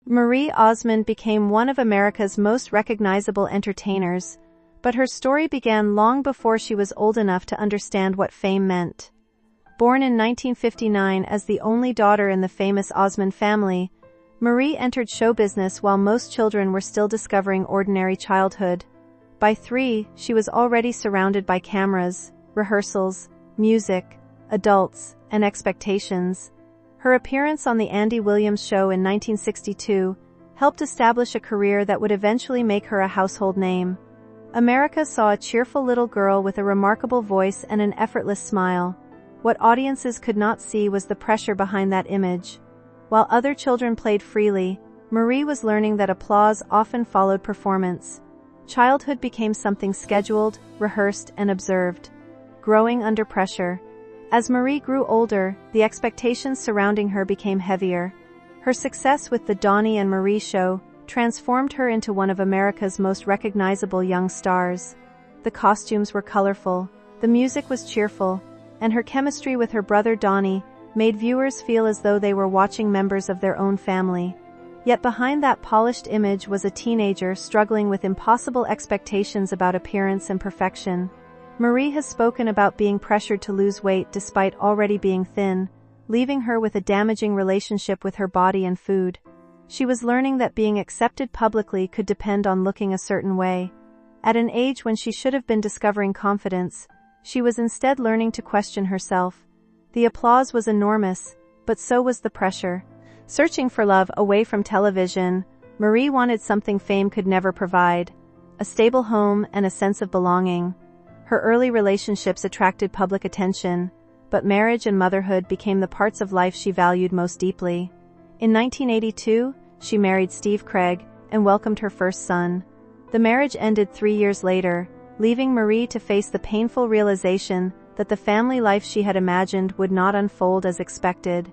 Marie Osmond became one of America's most recognizable entertainers, but her story began long before she was old enough to understand what fame meant. Born in 1959 as the only daughter in the famous Osmond family, Marie entered show business while most children were still discovering ordinary childhood. By 3, she was already surrounded by cameras, rehearsals, music, adults, and expectations. Her appearance on The Andy Williams Show in 1962 helped establish a career that would eventually make her a household name. America saw a cheerful little girl with a remarkable voice and an effortless smile. What audiences could not see was the pressure behind that image. While other children played freely, Marie was learning that applause often followed performance. Childhood became something scheduled, rehearsed, and observed. Growing under pressure. As Marie grew older, the expectations surrounding her became heavier. Her success with the Donny and Marie Show transformed her into one of America's most recognizable young stars. The costumes were colorful, the music was cheerful, and her chemistry with her brother Donny made viewers feel as though they were watching members of their own family. Yet behind that polished image was a teenager struggling with impossible expectations about appearance and perfection. Marie has spoken about being pressured to lose weight despite already being thin, leaving her with a damaging relationship with her body and food. She was learning that being accepted publicly could depend on looking a certain way. At an age when she should have been discovering confidence, she was instead learning to question herself. The applause was enormous, but so was the pressure. Searching for love away from television, Marie wanted something fame could never provide: a stable home and a sense of belonging. Her early relationships attracted public attention, but marriage and motherhood became the parts of life she valued most deeply. In 1982, she married Steve Craig and welcomed her first son. The marriage ended 3 years later, leaving Marie to face the painful realization that the family life she had imagined would not unfold as expected.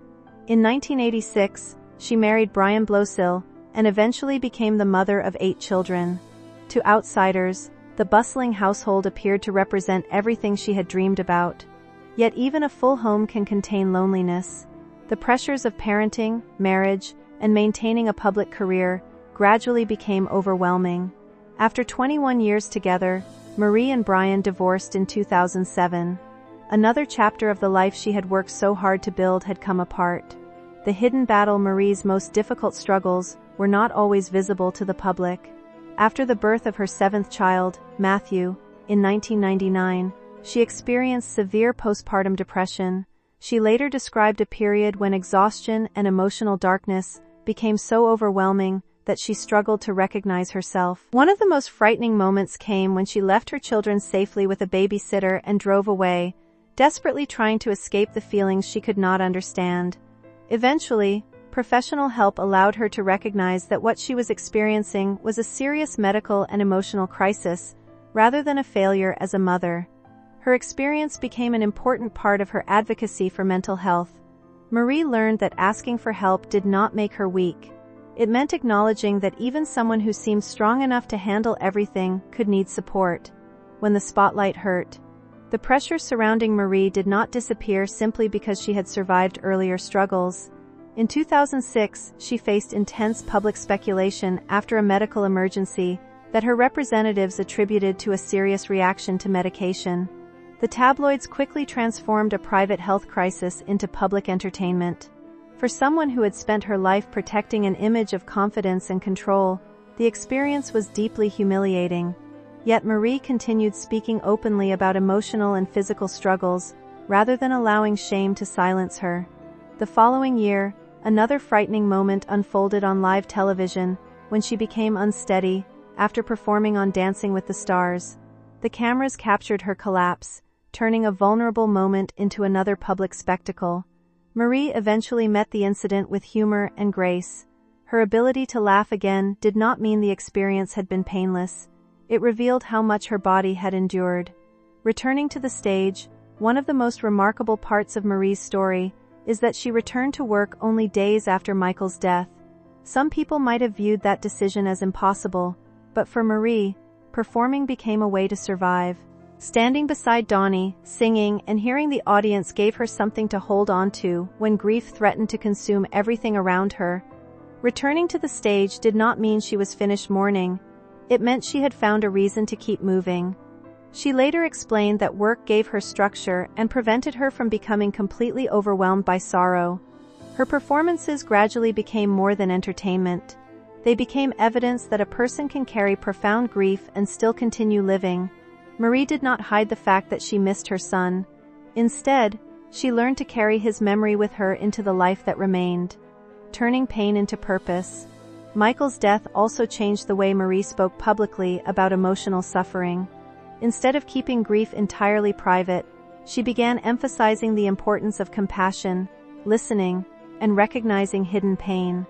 In 1986, she married Brian Blosil and eventually became the mother of 8 children. To outsiders, the bustling household appeared to represent everything she had dreamed about. Yet even a full home can contain loneliness. The pressures of parenting, marriage, and maintaining a public career gradually became overwhelming. After 21 years together, Marie and Brian divorced in 2007. Another chapter of the life she had worked so hard to build had come apart. The hidden battle, Marie's most difficult struggles, were not always visible to the public. After the birth of her 7th child, Matthew, in 1999, she experienced severe postpartum depression. She later described a period when exhaustion and emotional darkness became so overwhelming that she struggled to recognize herself. One of the most frightening moments came when she left her children safely with a babysitter and drove away, desperately trying to escape the feelings she could not understand. Eventually, professional help allowed her to recognize that what she was experiencing was a serious medical and emotional crisis, rather than a failure as a mother. Her experience became an important part of her advocacy for mental health. Marie learned that asking for help did not make her weak. It meant acknowledging that even someone who seemed strong enough to handle everything could need support. When the spotlight hurt, the pressure surrounding Marie did not disappear simply because she had survived earlier struggles. In 2006, she faced intense public speculation after a medical emergency that her representatives attributed to a serious reaction to medication. The tabloids quickly transformed a private health crisis into public entertainment. For someone who had spent her life protecting an image of confidence and control, the experience was deeply humiliating. Yet Marie continued speaking openly about emotional and physical struggles, rather than allowing shame to silence her. The following year, another frightening moment unfolded on live television, when she became unsteady, after performing on Dancing with the Stars. The cameras captured her collapse, turning a vulnerable moment into another public spectacle. Marie eventually met the incident with humor and grace. Her ability to laugh again did not mean the experience had been painless. It revealed how much her body had endured. Returning to the stage, one of the most remarkable parts of Marie's story is that she returned to work only days after Michael's death. Some people might have viewed that decision as impossible, but for Marie, performing became a way to survive. Standing beside Donny, singing, and hearing the audience gave her something to hold on to when grief threatened to consume everything around her. Returning to the stage did not mean she was finished mourning. It meant she had found a reason to keep moving. She later explained that work gave her structure and prevented her from becoming completely overwhelmed by sorrow. Her performances gradually became more than entertainment. They became evidence that a person can carry profound grief and still continue living. Marie did not hide the fact that she missed her son. Instead, she learned to carry his memory with her into the life that remained, turning pain into purpose. Michael's death also changed the way Marie spoke publicly about emotional suffering. Instead of keeping grief entirely private, she began emphasizing the importance of compassion, listening, and recognizing hidden pain.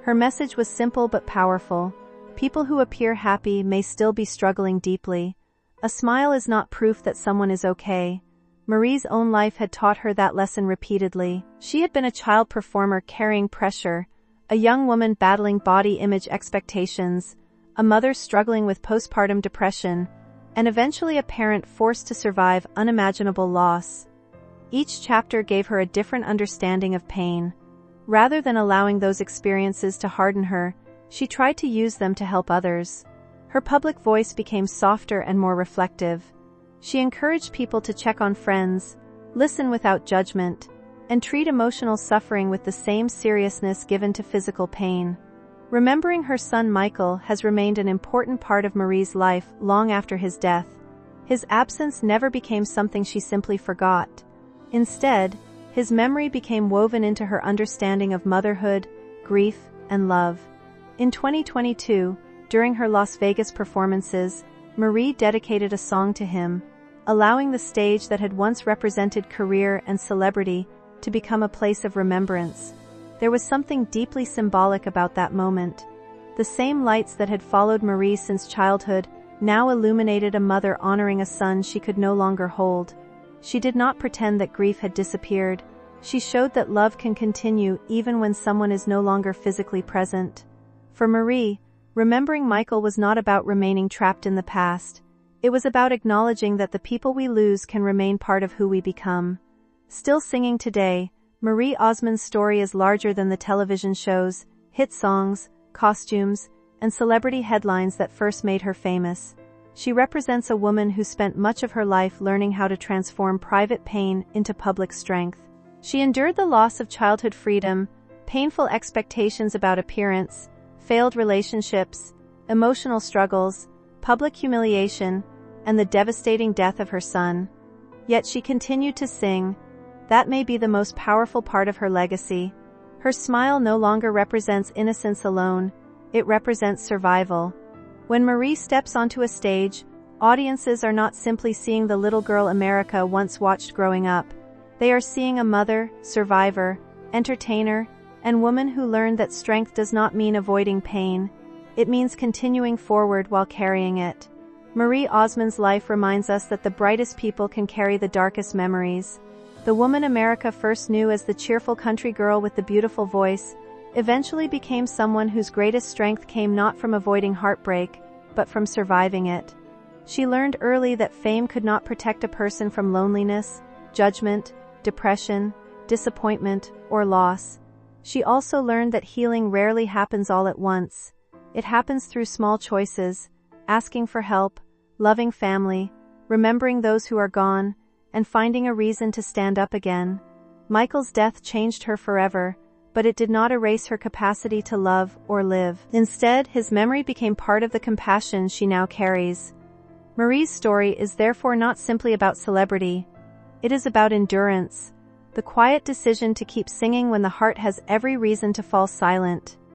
Her message was simple but powerful. People who appear happy may still be struggling deeply. A smile is not proof that someone is okay. Marie's own life had taught her that lesson repeatedly. She had been a child performer carrying pressure, a young woman battling body image expectations, a mother struggling with postpartum depression, and eventually a parent forced to survive unimaginable loss. Each chapter gave her a different understanding of pain. Rather than allowing those experiences to harden her, she tried to use them to help others. Her public voice became softer and more reflective. She encouraged people to check on friends, listen without judgment, and treat emotional suffering with the same seriousness given to physical pain. Remembering her son Michael has remained an important part of Marie's life long after his death. His absence never became something she simply forgot. Instead, his memory became woven into her understanding of motherhood, grief, and love. In 2022, during her Las Vegas performances, Marie dedicated a song to him, allowing the stage that had once represented career and celebrity to become a place of remembrance. There was something deeply symbolic about that moment. The same lights that had followed Marie since childhood now illuminated a mother honoring a son she could no longer hold. She did not pretend that grief had disappeared. She showed that love can continue even when someone is no longer physically present. For Marie, remembering Michael was not about remaining trapped in the past. It was about acknowledging that the people we lose can remain part of who we become. Still singing today, Marie Osmond's story is larger than the television shows, hit songs, costumes, and celebrity headlines that first made her famous. She represents a woman who spent much of her life learning how to transform private pain into public strength. She endured the loss of childhood freedom, painful expectations about appearance, failed relationships, emotional struggles, public humiliation, and the devastating death of her son. Yet she continued to sing. That may be the most powerful part of her legacy. Her smile no longer represents innocence alone, it represents survival. When Marie steps onto a stage, audiences are not simply seeing the little girl America once watched growing up. They are seeing a mother, survivor, entertainer, and woman who learned that strength does not mean avoiding pain. It means continuing forward while carrying it. Marie Osmond's life reminds us that the brightest people can carry the darkest memories. The woman America first knew as the cheerful country girl with the beautiful voice, eventually became someone whose greatest strength came not from avoiding heartbreak, but from surviving it. She learned early that fame could not protect a person from loneliness, judgment, depression, disappointment, or loss. She also learned that healing rarely happens all at once. It happens through small choices, asking for help, loving family, remembering those who are gone, and finding a reason to stand up again. Michael's death changed her forever, but it did not erase her capacity to love or live. Instead, his memory became part of the compassion she now carries. Marie's story is therefore not simply about celebrity. It is about endurance, the quiet decision to keep singing when the heart has every reason to fall silent.